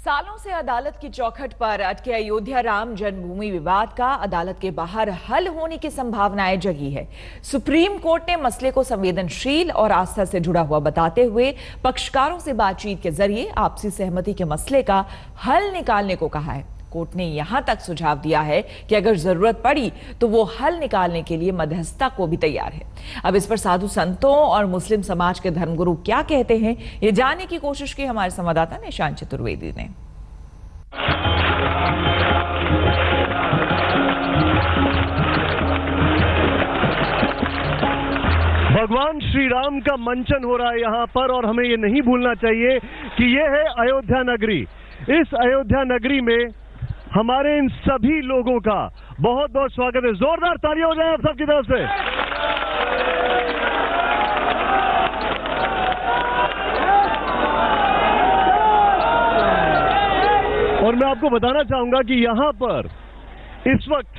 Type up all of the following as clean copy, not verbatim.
सालों से अदालत की चौखट पर अटके अयोध्या राम जन्मभूमि विवाद का अदालत के बाहर हल होने की संभावनाएं जगी है। सुप्रीम कोर्ट ने मसले को संवेदनशील और आस्था से जुड़ा हुआ बताते हुए पक्षकारों से बातचीत के जरिए आपसी सहमति के मसले का हल निकालने को कहा है। कोर्ट ने यहां तक सुझाव दिया है कि अगर जरूरत पड़ी तो वो हल निकालने के लिए मध्यस्थता को भी तैयार है। अब इस पर साधु संतों और मुस्लिम समाज के धर्मगुरु क्या कहते हैं, ये जानने की कोशिश की हमारे संवाददाता निशांत चतुर्वेदी ने। भगवान श्री राम का मंचन हो रहा है यहाँ पर, और हमें ये नहीं भूलना चाहिए कि ये है अयोध्या नगरी। इस अयोध्या नगरी में हमारे इन सभी लोगों का बहुत बहुत स्वागत है। जोरदार तालियां हो जाए आप सबकी तरफ से। और मैं आपको बताना चाहूंगा कि यहां पर इस वक्त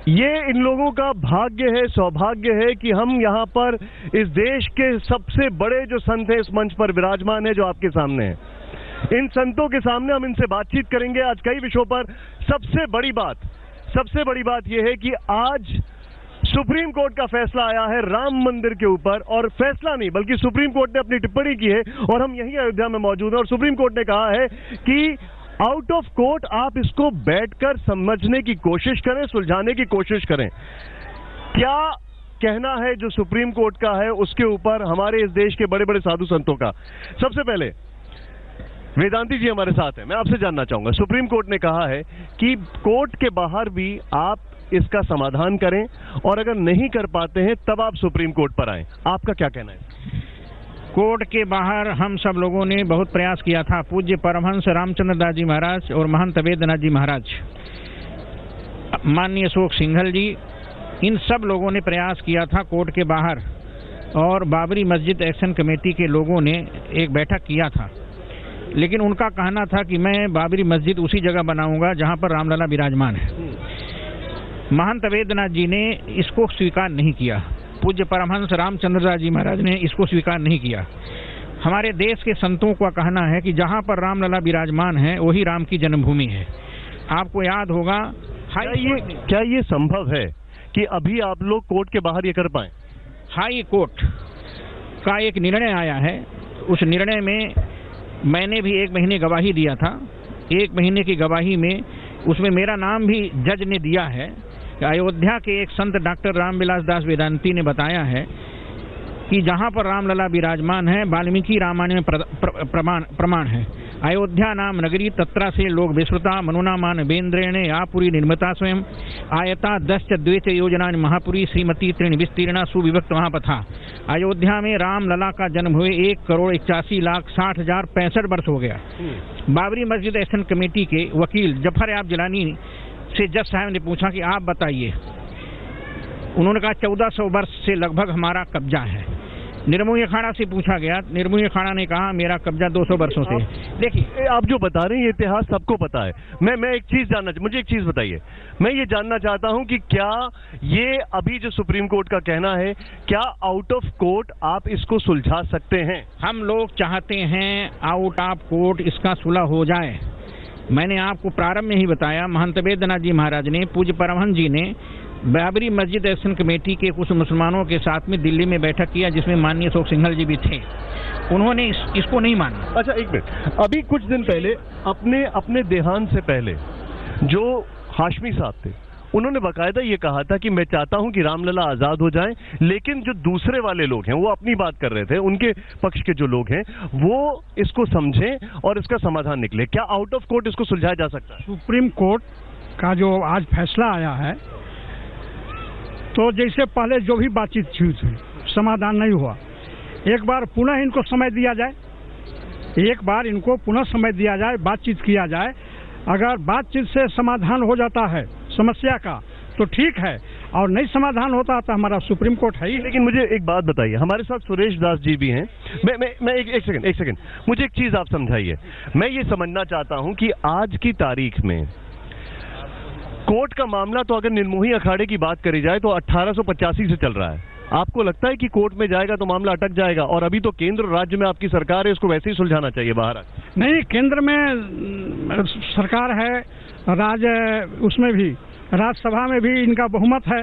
ये इन लोगों का भाग्य है, सौभाग्य है कि हम यहां पर इस देश के सबसे बड़े जो संत हैं इस मंच पर विराजमान है, जो आपके सामने है। इन संतों के सामने हम इनसे बातचीत करेंगे आज कई विषयों पर। सबसे बड़ी बात यह है कि आज सुप्रीम कोर्ट का फैसला आया है राम मंदिर के ऊपर, और फैसला नहीं बल्कि सुप्रीम कोर्ट ने अपनी टिप्पणी की है और हम यहीं अयोध्या में मौजूद हैं। और सुप्रीम कोर्ट ने कहा है कि आउट ऑफ कोर्ट आप इसको बैठकर समझने की कोशिश करें, सुलझाने की कोशिश करें। क्या कहना है जो सुप्रीम कोर्ट का है उसके ऊपर हमारे इस देश के बड़े बड़े साधु संतों का। सबसे पहले वेदांती जी हमारे साथ हैं। मैं आपसे जानना चाहूंगा, सुप्रीम कोर्ट ने कहा है कि कोर्ट के बाहर भी आप इसका समाधान करें, और अगर नहीं कर पाते हैं तब आप सुप्रीम कोर्ट पर आएं। आपका क्या कहना है? कोर्ट के बाहर हम सब लोगों ने बहुत प्रयास किया था। पूज्य परमहंस रामचंद्र दास जी महाराज और महंत वेद्यनाथ जी महाराज, माननीय अशोक सिंघल जी, इन सब लोगों ने प्रयास किया था कोर्ट के बाहर, और बाबरी मस्जिद एक्शन कमेटी के लोगों ने एक बैठक किया था। लेकिन उनका कहना था कि मैं बाबरी मस्जिद उसी जगह बनाऊंगा जहां पर रामलला विराजमान है। महंत वेद्यनाथ जी ने इसको स्वीकार नहीं किया। पूज्य परमहंस रामचंद्र दास जी महाराज ने इसको स्वीकार नहीं किया। हमारे देश के संतों का कहना है कि जहां पर रामलला विराजमान है वही राम की जन्मभूमि है। आपको याद होगा, क्या ये संभव है कि अभी आप लोग कोर्ट के बाहर ये कर पाए? हाई कोर्ट का एक निर्णय आया है। उस निर्णय में मैंने भी 1 महीने गवाही दिया था। 1 महीने की गवाही में उसमें मेरा नाम भी जज ने दिया है। अयोध्या के एक संत डॉक्टर रामविलास दास वेदांती ने बताया है कि जहां पर रामलला विराजमान है वाल्मीकि रामायण में प्रमाण है। अयोध्या नाम नगरी तत्रा से लोग विश्रुता मनुनामान वेन्द्रेणे आपुरी निर्मिता स्वयं आयता 10 द्वेच योजना महापुरी श्रीमती तृण विस्तीर्णा सुविभक्त महापथा। अयोध्या में रामलला का जन्म हुए 1,81,60,065 वर्ष हो गया। बाबरी मस्जिद एक्शन कमेटी के वकील जफर याब जिलानी से जज साहब ने पूछा कि आप बताइए। उन्होंने कहा 1400 वर्ष से लगभग हमारा कब्जा है। निर्मोही अखाड़ा से पूछा गया, निर्मोही अखाड़ा ने कहा मेरा कब्जा 200 वर्षों से। देखिए, आप जो बता रहे हैं ये इतिहास सबको पता है। मैं एक चीज मुझे एक चीज बताइए। मैं ये जानना चाहता हूं कि क्या ये अभी जो सुप्रीम कोर्ट का कहना है, क्या आउट ऑफ कोर्ट आप इसको सुलझा सकते हैं? हम लोग चाहते हैं आउट ऑफ कोर्ट इसका सुलह हो जाए। मैंने आपको प्रारंभ में ही बताया, महंत वेद्यनाथ जी महाराज ने, पूज्य परमहंस जी ने बाबरी मस्जिद एक्शन कमेटी के कुछ मुसलमानों के साथ में दिल्ली में बैठक किया, जिसमें माननीय अशोक सिंघल जी भी थे। उन्होंने इसको नहीं माना। अच्छा, एक मिनट। अभी कुछ दिन पहले अपने देहांत से पहले जो हाशमी साहब थे, उन्होंने बाकायदा ये कहा था कि मैं चाहता हूं कि रामलला आजाद हो जाएं, लेकिन जो दूसरे वाले लोग हैं वो अपनी बात कर रहे थे, उनके पक्ष के जो लोग हैं वो इसको समझें और इसका समाधान निकले। क्या आउट ऑफ कोर्ट इसको सुलझाया जा सकता है? सुप्रीम कोर्ट का जो आज फैसला आया है, तो जैसे पहले जो भी बातचीत हुई थी समाधान नहीं हुआ, एक बार पुनः इनको समय दिया जाए, बातचीत किया जाए। अगर बातचीत से समाधान हो जाता है समस्या का तो ठीक है, और नहीं समाधान होता तो हमारा सुप्रीम कोर्ट है ही। लेकिन मुझे एक बात बताइए, हमारे साथ सुरेश दास जी भी हैं। मैं एक सेकंड मुझे एक चीज आप समझाइए। मैं ये समझना चाहता हूं कि आज की तारीख में कोर्ट का मामला, तो अगर निर्मोही अखाड़े की बात करी जाए तो 1885 से चल रहा है। आपको लगता है कि कोर्ट में जाएगा तो मामला अटक जाएगा? और अभी तो केंद्र राज्य में आपकी सरकार है, इसको वैसे ही सुलझाना चाहिए बाहर। नहीं, केंद्र में सरकार है, उसमें भी राज्यसभा में भी इनका बहुमत है,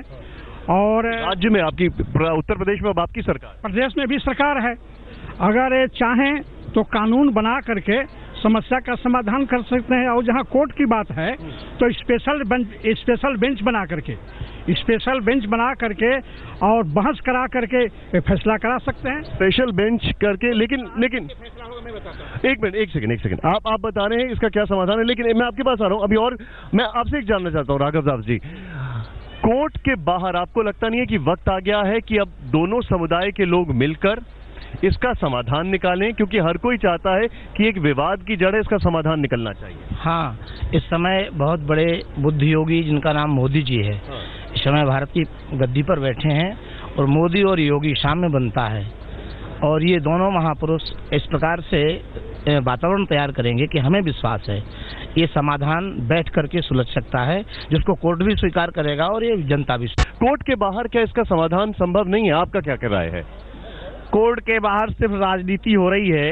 और राज्य में आपकी उत्तर प्रदेश में अब आपकी सरकार, प्रदेश में भी सरकार है। अगर ये चाहें तो कानून बना करके समस्या का समाधान कर सकते हैं, और जहां कोर्ट की बात है तो स्पेशल बेंच बना करके और बहस करा करके फैसला करा सकते हैं, स्पेशल बेंच करके। लेकिन एक सेकंड आप बता रहे हैं इसका क्या समाधान है, लेकिन मैं आपके पास आ रहा हूं अभी, और मैं आपसे एक जानना चाहता हूं राघव दास जी, कोर्ट के बाहर आपको लगता नहीं है कि वक्त आ गया है कि अब दोनों समुदाय के लोग मिलकर इसका समाधान निकालें, क्योंकि हर कोई चाहता है कि एक विवाद की जड़ है, इसका समाधान निकलना चाहिए। हाँ, इस समय बहुत बड़े बुद्धियोगी जिनका नाम मोदी जी है, इस समय भारत की गद्दी पर बैठे हैं, और मोदी और योगी साम्य बनता है, और ये दोनों महापुरुष इस प्रकार से वातावरण तैयार करेंगे कि हमें विश्वास है ये समाधान बैठ करके सुलझ सकता है, जिसको कोर्ट भी स्वीकार करेगा और ये जनता भी। कोर्ट के बाहर क्या इसका समाधान संभव नहीं है? आपका क्या राय है? कोर्ट के बाहर सिर्फ राजनीति हो रही है,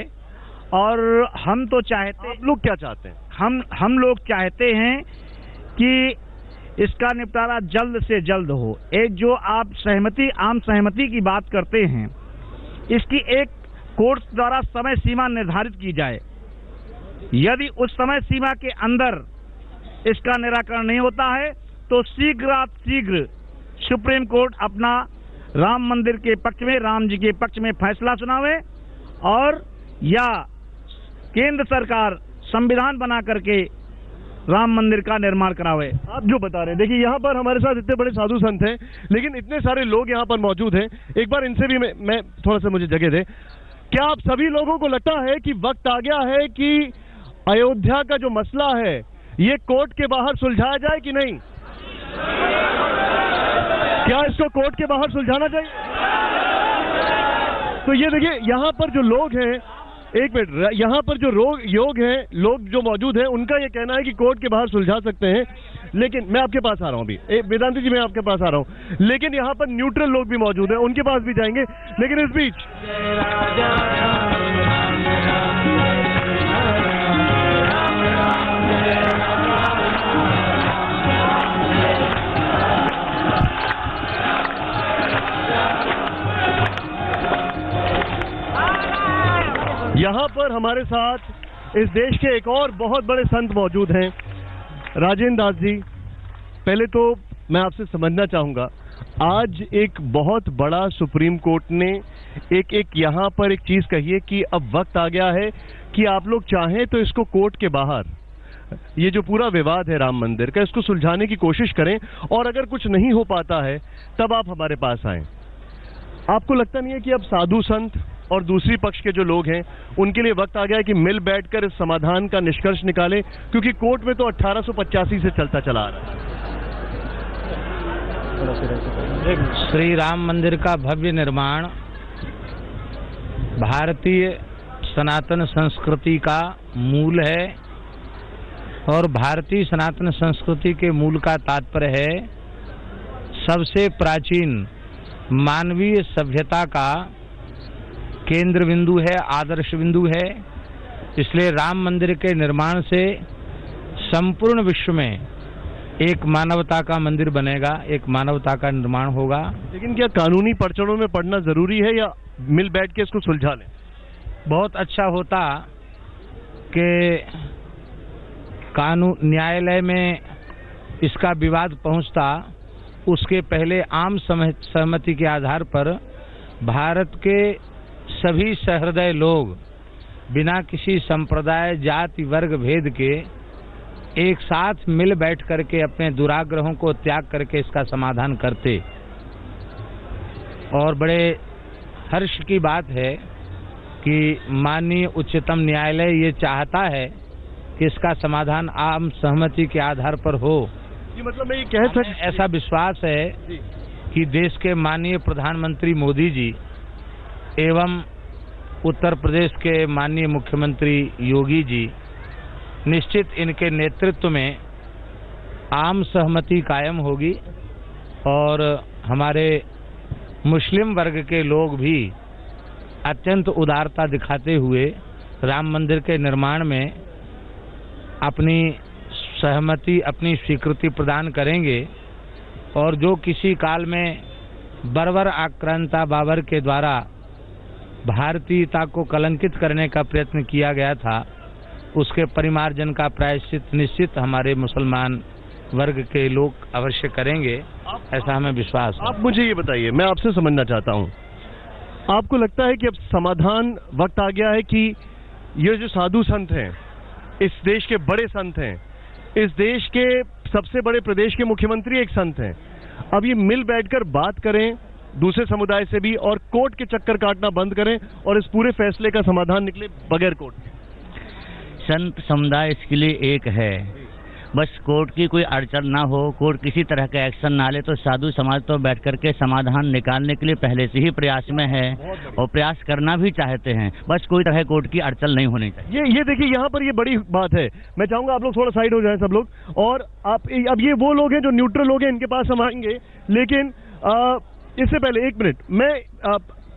और हम तो चाहते, आप लोग क्या चाहते हैं? हम लोग चाहते हैं कि इसका निपटारा जल्द से जल्द हो। एक जो आप आम सहमति की बात करते हैं, इसकी एक कोर्ट द्वारा समय सीमा निर्धारित की जाए। यदि उस समय सीमा के अंदर इसका निराकरण नहीं होता है तो शीघ्र सुप्रीम कोर्ट अपना राम मंदिर के पक्ष में, राम जी के पक्ष में फैसला सुनावे, और या केंद्र सरकार संविधान बना करके राम मंदिर का निर्माण करावे। आप जो बता रहे हैं, देखिए यहाँ पर हमारे साथ इतने बड़े साधु संत हैं, लेकिन इतने सारे लोग यहाँ पर मौजूद हैं, एक बार इनसे भी मैं थोड़ा सा, मुझे जगह दे। क्या आप सभी लोगों को लगता है कि वक्त आ गया है कि अयोध्या का जो मसला है ये कोर्ट के बाहर सुलझाया जाए कि नहीं? क्या इसको कोर्ट के बाहर सुलझाना चाहिए? तो ये देखिए यहाँ पर जो लोग हैं, एक मिनट, यहाँ पर जो लोग जो मौजूद हैं, उनका ये कहना है कि कोर्ट के बाहर सुलझा सकते हैं, लेकिन मैं आपके पास आ रहा हूँ अभी, वेदांती जी मैं आपके पास आ रहा हूँ, लेकिन यहाँ पर न्यूट्रल लोग भी मौजूद हैं, उनके पास भी जाएंगे। लेकिन इस बीच यहाँ पर हमारे साथ इस देश के एक और बहुत बड़े संत मौजूद हैं, राजेंद्र दास जी। पहले तो मैं आपसे समझना चाहूँगा, आज एक बहुत बड़ा सुप्रीम कोर्ट ने एक यहाँ पर एक चीज़ कही है कि अब वक्त आ गया है कि आप लोग चाहें तो इसको कोर्ट के बाहर, ये जो पूरा विवाद है राम मंदिर का, इसको सुलझाने की कोशिश करें, और अगर कुछ नहीं हो पाता है तब आप हमारे पास आएँ। आपको लगता नहीं है कि अब साधु संत और दूसरी पक्ष के जो लोग हैं उनके लिए वक्त आ गया है कि मिल बैठकर इस समाधान का निष्कर्ष निकालें, क्योंकि कोर्ट में तो 1885 से चलता चला आ रहा है। श्री राम मंदिर का भव्य निर्माण भारतीय सनातन संस्कृति का मूल है, और भारतीय सनातन संस्कृति के मूल का तात्पर्य है सबसे प्राचीन मानवीय सभ्यता का केंद्र बिंदु है, आदर्श बिंदु है। इसलिए राम मंदिर के निर्माण से संपूर्ण विश्व में एक मानवता का मंदिर बनेगा, एक मानवता का निर्माण होगा। लेकिन क्या कानूनी पड़चड़ों में पड़ना जरूरी है, या मिल बैठ के इसको सुलझा लें? बहुत अच्छा होता कि कानून न्यायालय में इसका विवाद पहुंचता, उसके पहले आम सहमति के आधार पर भारत के सभी सहृदय लोग बिना किसी संप्रदाय, जाति, वर्ग भेद के एक साथ मिल बैठ करके अपने दुराग्रहों को त्याग करके इसका समाधान करते। और बड़े हर्ष की बात है कि माननीय उच्चतम न्यायालय ये चाहता है कि इसका समाधान आम सहमति के आधार पर हो। ये मतलब मैं ये कह सकता, ऐसा विश्वास है कि देश के माननीय प्रधानमंत्री मोदी जी एवं उत्तर प्रदेश के माननीय मुख्यमंत्री योगी जी निश्चित इनके नेतृत्व में आम सहमति कायम होगी, और हमारे मुस्लिम वर्ग के लोग भी अत्यंत उदारता दिखाते हुए राम मंदिर के निर्माण में अपनी सहमति, अपनी स्वीकृति प्रदान करेंगे और जो किसी काल में बर्बर आक्रांता बाबर के द्वारा भारतीयता को कलंकित करने का प्रयत्न किया गया था, उसके परिमार्जन का प्रायश्चित निश्चित हमारे मुसलमान वर्ग के लोग अवश्य करेंगे, ऐसा हमें विश्वास है। आप मुझे ये बताइए, मैं आपसे समझना चाहता हूँ, आपको लगता है कि अब समाधान वक्त आ गया है कि ये जो साधु संत हैं, इस देश के बड़े संत हैं, इस देश के सबसे बड़े प्रदेश के मुख्यमंत्री एक संत हैं, अब ये मिल बैठकर बात करें दूसरे समुदाय से भी और कोर्ट के चक्कर काटना बंद करें और इस पूरे फैसले का समाधान निकले बगैर कोर्ट के? संत समुदाय इसके लिए एक है, बस कोर्ट की कोई अड़चन ना हो, कोर्ट किसी तरह का एक्शन ना ले, तो साधु समाज तो बैठ करके समाधान निकालने के लिए पहले से ही प्रयास में है और प्रयास करना भी चाहते हैं, बस कोई तरह कोर्ट की अड़चन नहीं होनी चाहिए। ये देखिए, यहाँ पर ये बड़ी बात है। मैं चाहूंगा आप लोग थोड़ा साइड हो जाएं सब लोग, और आप अब ये वो लोग हैं जो न्यूट्रल लोग हैं, इनके पास हम आएंगे, लेकिन इससे पहले एक मिनट, मैं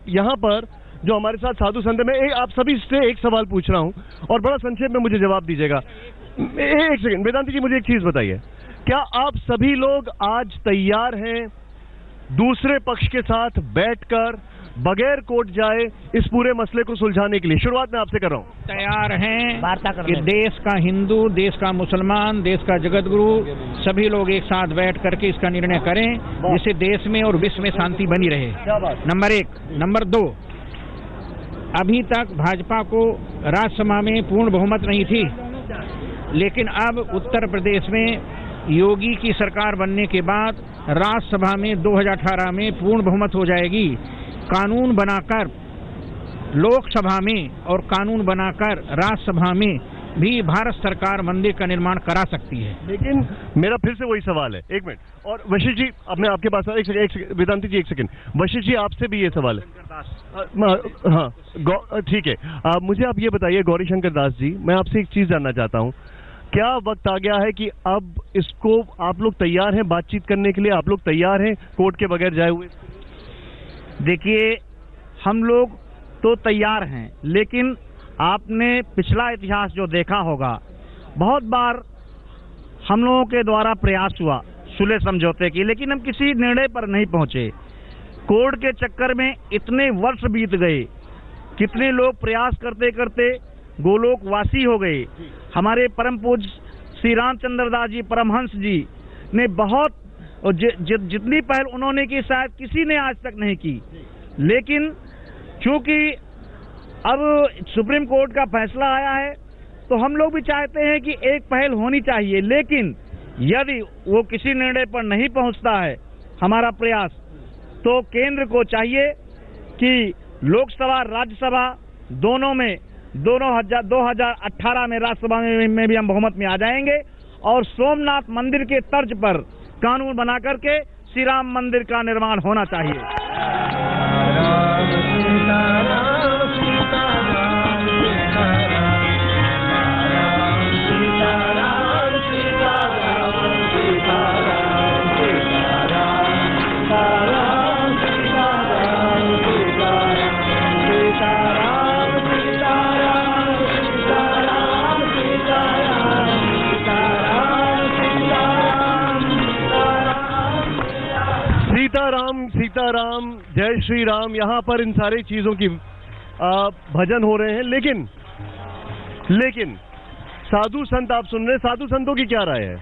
यहाँ पर जो हमारे साथ साधु संत है, मैं आप सभी से एक सवाल पूछ रहा हूँ और बड़ा संक्षेप में मुझे जवाब दीजिएगा। एक सेकंड, वेदांती जी मुझे एक चीज बताइए, क्या आप सभी लोग आज तैयार हैं दूसरे पक्ष के साथ बैठकर बगैर कोर्ट जाए इस पूरे मसले को सुलझाने के लिए? शुरुआत में आपसे कर रहा हूँ। तैयार हैं कि देश का हिंदू, देश का मुसलमान, देश का जगत गुरु सभी लोग एक साथ बैठ करके इसका निर्णय करें, जिससे देश में और विश्व में शांति बनी रहे। नंबर 1। नंबर 2, अभी तक भाजपा को राज्यसभा में पूर्ण बहुमत नहीं थी, लेकिन अब उत्तर प्रदेश में योगी की सरकार बनने के बाद राज्यसभा में 2018 में पूर्ण बहुमत हो जाएगी। कानून बनाकर लोकसभा में और कानून बनाकर राज्यसभा में भी भारत सरकार मंदिर का निर्माण करा सकती है। लेकिन मेरा फिर से वही सवाल है, एक मिनट, और वशिष्ठ जी अब मैं आपके पास, एक सेकंड वेदांती जी, एक सेकंड, वशिष्ठ जी आपसे भी ये सवाल है। हाँ ठीक है, मुझे आप ये बताइए गौरी शंकर दास जी, मैं आपसे एक चीज जानना चाहता हूँ, क्या वक्त आ गया है कि अब इसको आप लोग तैयार हैं बातचीत करने के लिए? आप लोग तैयार हैं कोर्ट के बगैर जाए हुए? देखिए, हम लोग तो तैयार हैं, लेकिन आपने पिछला इतिहास जो देखा होगा, बहुत बार हम लोगों के द्वारा प्रयास हुआ सुलह समझौते की, लेकिन हम किसी निर्णय पर नहीं पहुंचे। कोर्ट के चक्कर में इतने वर्ष बीत गए, कितने लोग प्रयास करते करते गोलोकवासी हो गए। हमारे परम पूज्य श्री रामचंद्र दास जी परमहंस जी ने बहुत जितनी पहल उन्होंने की शायद किसी ने आज तक नहीं की, लेकिन चूंकि अब सुप्रीम कोर्ट का फैसला आया है तो हम लोग भी चाहते हैं कि एक पहल होनी चाहिए, लेकिन यदि वो किसी निर्णय पर नहीं पहुंचता है हमारा प्रयास, तो केंद्र को चाहिए कि लोकसभा राज्यसभा दोनों में 2018 में राज्यसभा में भी हम बहुमत में आ जाएंगे और सोमनाथ मंदिर के तर्ज पर कानून बना करके श्री राम मंदिर का निर्माण होना चाहिए। सीताराम, जय श्री राम, यहाँ पर इन सारी चीजों की भजन हो रहे हैं, लेकिन साधु संत आप सुन रहे हैं, साधु संतों की क्या राय है?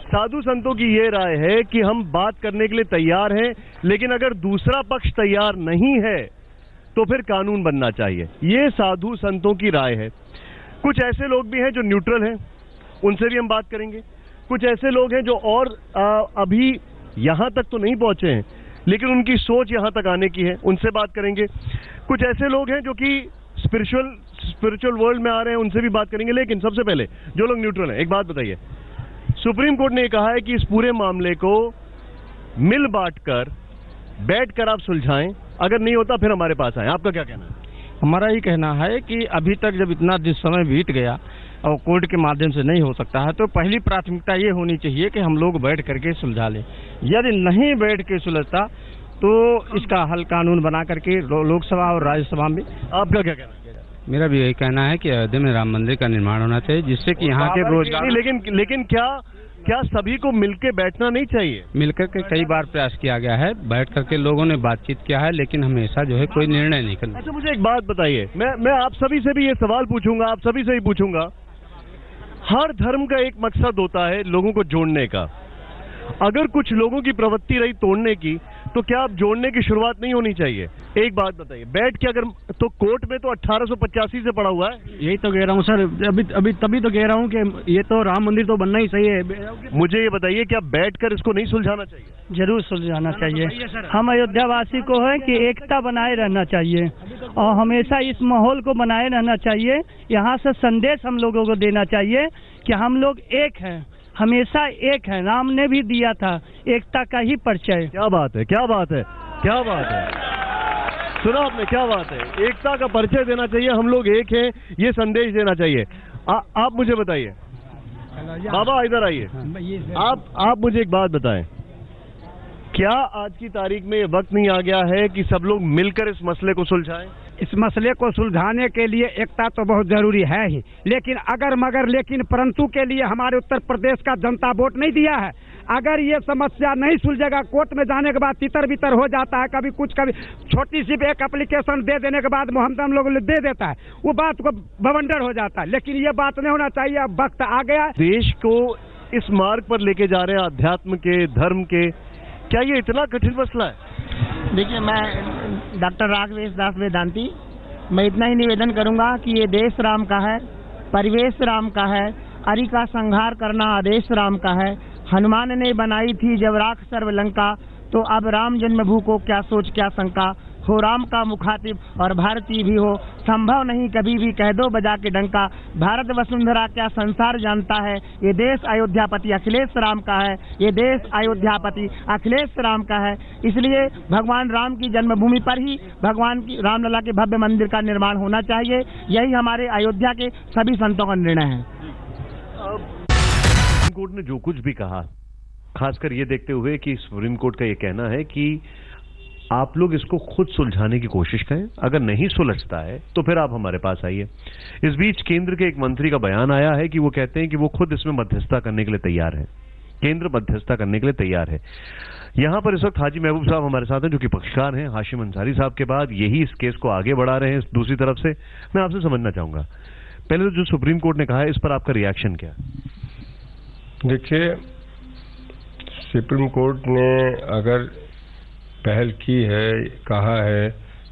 साधु संतों की ये राय है कि हम बात करने के लिए तैयार हैं, लेकिन अगर दूसरा पक्ष तैयार नहीं है तो फिर कानून बनना चाहिए। ये साधु संतों की राय है। कुछ ऐसे लोग भी हैं जो न्यूट्रल हैं, उनसे भी हम बात करेंगे। कुछ ऐसे लोग हैं जो और अभी यहां तक तो नहीं पहुंचे हैं, लेकिन उनकी सोच यहां तक आने की है, उनसे बात करेंगे। कुछ ऐसे लोग हैं जो कि स्पिरिचुअल वर्ल्ड में आ रहे हैं, उनसे भी बात करेंगे। लेकिन सबसे पहले जो लोग न्यूट्रल हैं, एक बात बताइए, सुप्रीम कोर्ट ने कहा है कि इस पूरे मामले को मिल बांट कर बैठकर आप सुलझाएं, अगर नहीं होता फिर हमारे पास आए। आपका क्या कहना है? हमारा ही कहना है कि अभी तक जब इतना समय बीत गया और कोर्ट के माध्यम से नहीं हो सकता है, तो पहली प्राथमिकता ये होनी चाहिए कि हम लोग बैठ करके सुलझा लें। यदि नहीं बैठ के सुलझता तो इसका हल कानून बना करके लोकसभा और राज्यसभा में। आपका क्या कहना है? मेरा भी यही कहना है कि अयोध्या में राम मंदिर का निर्माण होना चाहिए, जिससे कि यहाँ के रोजगार। लेकिन क्या सभी को मिलके बैठना नहीं चाहिए? मिलकर के कई बार प्रयास किया गया है, बैठ करके लोगों ने बातचीत किया है, लेकिन हमेशा जो है कोई निर्णय नहीं करना। अच्छा, मुझे एक बात बताइए, मैं आप सभी से भी ये सवाल पूछूंगा, आप सभी से ही पूछूंगा। हर धर्म का एक मकसद होता है लोगों को जोड़ने का। अगर कुछ लोगों की प्रवृत्ति रही तोड़ने की, तो क्या आप जोड़ने की शुरुआत नहीं होनी चाहिए? एक बात बताइए, बैठ के अगर तो कोर्ट में तो 1885 से पड़ा हुआ है। यही तो कह रहा हूँ सर, अभी तभी तो कह रहा हूँ कि ये तो राम मंदिर तो बनना ही सही है। मुझे ये बताइए, क्या बैठकर इसको नहीं सुलझाना चाहिए? जरूर सुलझाना चाहिए। हम अयोध्यावासी को है कि एकता बनाए रहना चाहिए और हमेशा इस माहौल को बनाए रहना चाहिए। यहाँ से संदेश हम लोगों को देना चाहिए कि हम लोग एक हैं, हमेशा एक है। राम ने भी दिया था एकता का ही परिचय। क्या बात है, क्या बात है, क्या बात है, सुना आपने? क्या बात है, एकता का परिचय देना चाहिए, हम लोग एक हैं, ये संदेश देना चाहिए। आप मुझे बताइए, बाबा इधर आइए, आप मुझे एक बात बताएं, क्या आज की तारीख में ये वक्त नहीं आ गया है कि सब लोग मिलकर इस मसले को सुलझाएं? इस मसले को सुलझाने के लिए एकता तो बहुत जरूरी है ही, लेकिन लेकिन परंतु के लिए हमारे उत्तर प्रदेश का जनता वोट नहीं दिया है। अगर ये समस्या नहीं सुलझेगा, कोर्ट में जाने के बाद तितर बितर हो जाता है, कभी कुछ कभी छोटी सी एक एप्लीकेशन दे देने के बाद हम लोग दे देता है, वो बात को बवंडर हो जाता है। लेकिन ये बात नहीं होना चाहिए, अब वक्त आ गया। देश को इस मार्ग पर लेके जा रहे हैं अध्यात्म के, धर्म के, क्या ये इतना कठिन मसला है? देखिए, मैं डॉक्टर राघवेश दास वेदांती, मैं इतना ही निवेदन करूंगा कि ये देश राम का है, परिवेश राम का है, अरि का संहार करना आदेश राम का है। हनुमान ने बनाई थी जब राख सर्वलंका, तो अब राम जन्मभू को क्या सोच क्या शंका। हो राम का मुखातिब और भारतीय भी हो, संभव नहीं कभी भी कह दो बजा के डंका। भारत वसुंधरा क्या संसार जानता है, ये देश अयोध्यापति अखिलेश राम का है, ये देश अयोध्यापति अखिलेश राम का है। इसलिए भगवान राम की जन्मभूमि पर ही भगवान की रामलला के भव्य मंदिर का निर्माण होना चाहिए। यही हमारे अयोध्या के सभी संतों का निर्णय है। सुप्रीम कोर्ट ने जो कुछ भी कहा, खासकर ये देखते हुए कि सुप्रीम कोर्ट का ये कहना है कि आप लोग इसको खुद सुलझाने की कोशिश करें, अगर नहीं सुलझता है तो फिर आप हमारे पास आइए। इस बीच केंद्र के एक मंत्री का बयान आया है कि वो कहते हैं कि वो खुद इसमें मध्यस्थता करने के लिए तैयार है, केंद्र मध्यस्थता करने के लिए तैयार है। यहां पर इस वक्त हाजी महबूब साहब हमारे साथ हैं, जो कि पक्षकार हैं। हाशिम अंसारी साहब के बाद यही इस केस को आगे बढ़ा रहे हैं दूसरी तरफ से। मैं आपसे समझना चाहूंगा, पहले तो जो सुप्रीम कोर्ट ने कहा है, इस पर आपका रिएक्शन क्या? देखिए, सुप्रीम कोर्ट ने अगर पहल की है, कहा है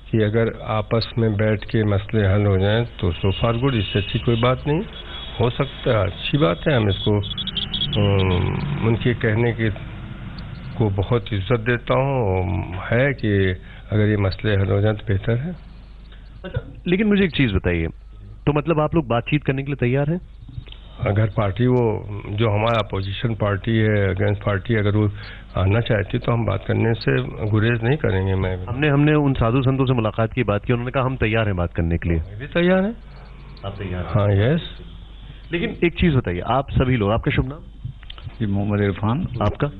कि अगर आपस में बैठ के मसले हल हो जाएं तो सो फार गुड, इससे अच्छी कोई बात नहीं हो सकता है। अच्छी बात है, हम इसको उनके कहने की को बहुत इज्जत देता हूँ, है कि अगर ये मसले हल हो जाएं तो बेहतर है। अच्छा, लेकिन मुझे एक चीज़ बताइए, तो मतलब आप लोग बातचीत करने के लिए तैयार हैं? अगर पार्टी वो जो हमारा अपोजिशन पार्टी है, अगेंस्ट पार्टी, अगर वो आना चाहती तो हम बात करने से गुरेज नहीं करेंगे। हमने उन साधु संतों से मुलाकात की, बात की, उन्होंने कहा हम तैयार हैं बात करने के लिए। भी तैयार है। आप तैयार हैं? हाँ, यस। लेकिन एक चीज़ बताइए, आप सभी लोग, आपका शुभ नाम? जी, मोहम्मद इरफान। आपका?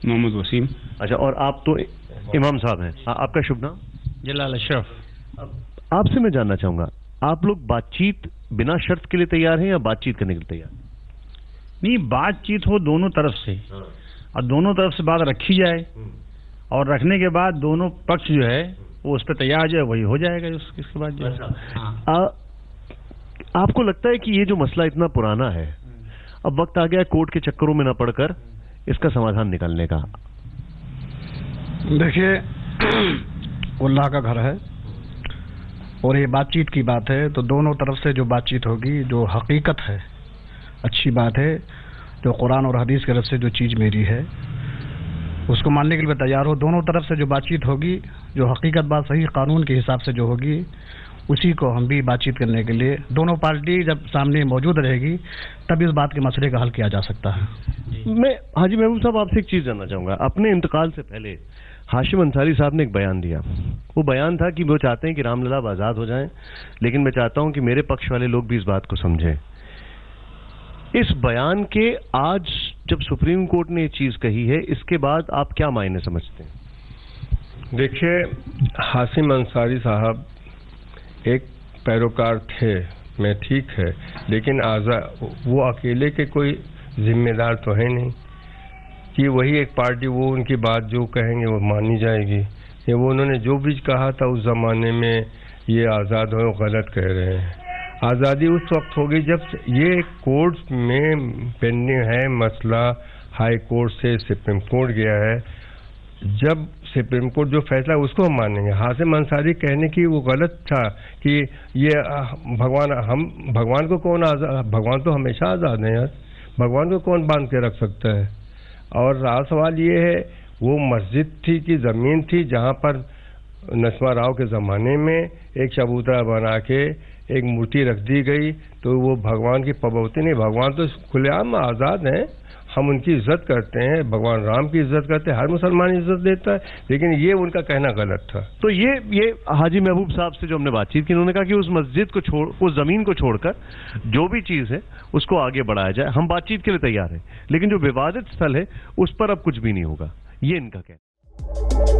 मोहम्मद वसीम। अच्छा, और आप तो इमाम साहब हैं। आपका शुभ नाम? जलाल अशरफ। आपसे मैं जानना चाहूंगा, आप लोग बातचीत बिना शर्त के लिए तैयार हैं या बातचीत करने के लिए तैयार? नहीं, बातचीत हो दोनों तरफ से, और दोनों तरफ से बात रखी जाए, और रखने के बाद दोनों पक्ष जो है वो उस पर तैयार हो जाए, वही हो जाएगा उसके बाद जो है। आपको लगता है कि ये जो मसला इतना पुराना है, अब वक्त आ गया है कोर्ट के चक्करों में न पड़कर इसका समाधान निकालने का? देखिए, अल्लाह का घर है और ये बातचीत की बात है, तो दोनों तरफ से जो बातचीत होगी, जो हकीकत है, अच्छी बात है, जो कुरान और हदीस की तरफ से जो चीज़ मेरी है उसको मानने के लिए तैयार हो। दोनों तरफ से जो बातचीत होगी, जो हकीकत बात सही कानून के हिसाब से जो होगी, उसी को हम भी बातचीत करने के लिए, दोनों पार्टी जब सामने मौजूद रहेगी तब इस बात के मसले का हल किया जा सकता है। मैं हाजी महबूब साहब आपसे एक चीज़ जानना चाहूँगा। अपने इंतकाल से पहले हाशिम अंसारी साहब ने एक बयान दिया। वो बयान था कि वो चाहते हैं कि रामलला आज़ाद हो जाएं, लेकिन मैं चाहता हूं कि मेरे पक्ष वाले लोग भी इस बात को समझें। इस बयान के आज जब सुप्रीम कोर्ट ने ये चीज़ कही है, इसके बाद आप क्या मायने समझते हैं? देखिए, हाशिम अंसारी साहब एक पैरोकार थे, मैं ठीक है, लेकिन वो अकेले के कोई जिम्मेदार तो है नहीं कि वही एक पार्टी वो उनकी बात जो कहेंगे वो मानी जाएगी। ये वो उन्होंने जो भी कहा था उस ज़माने में ये आज़ाद हो गलत कह रहे हैं। आज़ादी उस वक्त होगी जब ये कोर्ट में पेंडिंग है मसला, हाई कोर्ट से सुप्रीम कोर्ट गया है, जब सुप्रीम कोर्ट जो फैसला उसको हम मानेंगे। हाशिम अंसारी कहने की वो गलत था कि ये भगवान को कौन आज़ाद, भगवान तो हमेशा आज़ाद है यार, भगवान को कौन बांध के रख सकता है। और रहा सवाल ये है, वो मस्जिद थी कि ज़मीन थी जहाँ पर नरसिम्हा राव के ज़माने में एक चबूतरा बना के एक मूर्ति रख दी गई, तो वो भगवान की पबौती नहीं, भगवान तो खुलेआम आज़ाद हैं, हम उनकी इज्जत करते हैं, भगवान राम की इज्जत करते हैं, हर मुसलमान इज्जत देता है, लेकिन ये उनका कहना गलत था। तो ये हाजी महबूब साहब से जो हमने बातचीत की, उन्होंने कहा कि उस मस्जिद को छोड़, उस जमीन को छोड़कर जो भी चीज़ है उसको आगे बढ़ाया जाए। हम बातचीत के लिए तैयार हैं, लेकिन जो विवादित स्थल है उस पर अब कुछ भी नहीं होगा, ये इनका कहना।